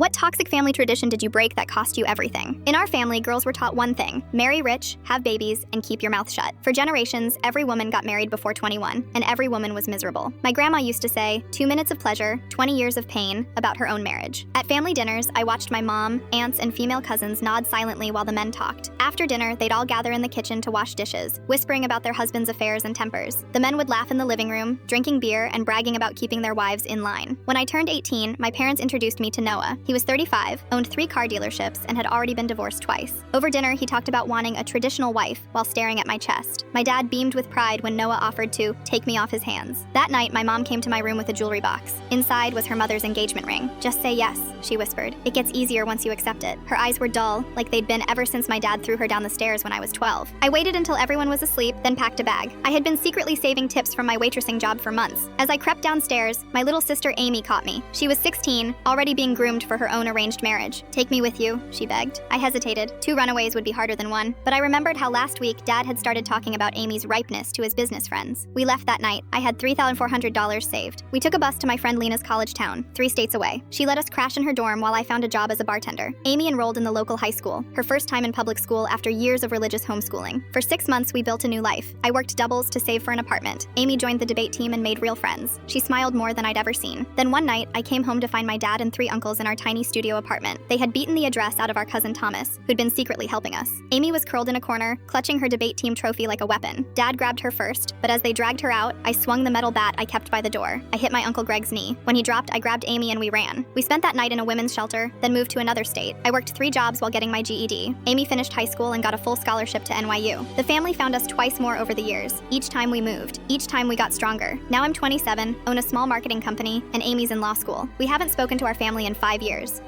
What toxic family tradition did you break that cost you everything? In our family, girls were taught one thing: marry rich, have babies, and keep your mouth shut. For generations, every woman got married before 21, and every woman was miserable. My grandma used to say, 2 minutes of pleasure, 20 years of pain, about her own marriage. At family dinners, I watched my mom, aunts, and female cousins nod silently while the men talked. After dinner, they'd all gather in the kitchen to wash dishes, whispering about their husbands' affairs and tempers. The men would laugh in the living room, drinking beer and bragging about keeping their wives in line. When I turned 18, my parents introduced me to Noah. He was 35, owned 3 car dealerships, and had already been divorced twice. Over dinner, he talked about wanting a traditional wife while staring at my chest. My dad beamed with pride when Noah offered to take me off his hands. That night, my mom came to my room with a jewelry box. Inside was her mother's engagement ring. "Just say yes," she whispered. "It gets easier once you accept it." Her eyes were dull, like they'd been ever since my dad threw her down the stairs when I was 12. I waited until everyone was asleep, then packed a bag. I had been secretly saving tips from my waitressing job for months. As I crept downstairs, my little sister Amy caught me. She was 16, already being groomed for her own arranged marriage. "Take me with you," she begged. I hesitated. 2 runaways would be harder than 1, but I remembered how last week Dad had started talking about Amy's ripeness to his business friends. We left that night. I had $3,400 saved. We took a bus to my friend Lena's college town, 3 states away. She let us crash in her dorm while I found a job as a bartender. Amy enrolled in the local high school, her first time in public school after years of religious homeschooling. For 6 months, we built a new life. I worked doubles to save for an apartment. Amy joined the debate team and made real friends. She smiled more than I'd ever seen. Then one night, I came home to find my dad and 3 uncles in our tiny studio apartment. They had beaten the address out of our cousin Thomas, who'd been secretly helping us. Amy was curled in a corner, clutching her debate team trophy like a weapon. Dad grabbed her first, but as they dragged her out, I swung the metal bat I kept by the door. I hit my Uncle Greg's knee. When he dropped, I grabbed Amy and we ran. We spent that night in a women's shelter, then moved to another state. I worked 3 jobs while getting my GED. Amy finished high school and got a full scholarship to NYU. The family found us twice more over the years. Each time we moved. Each time we got stronger. Now I'm 27, own a small marketing company, and Amy's in law school. We haven't spoken to our family in 5 years.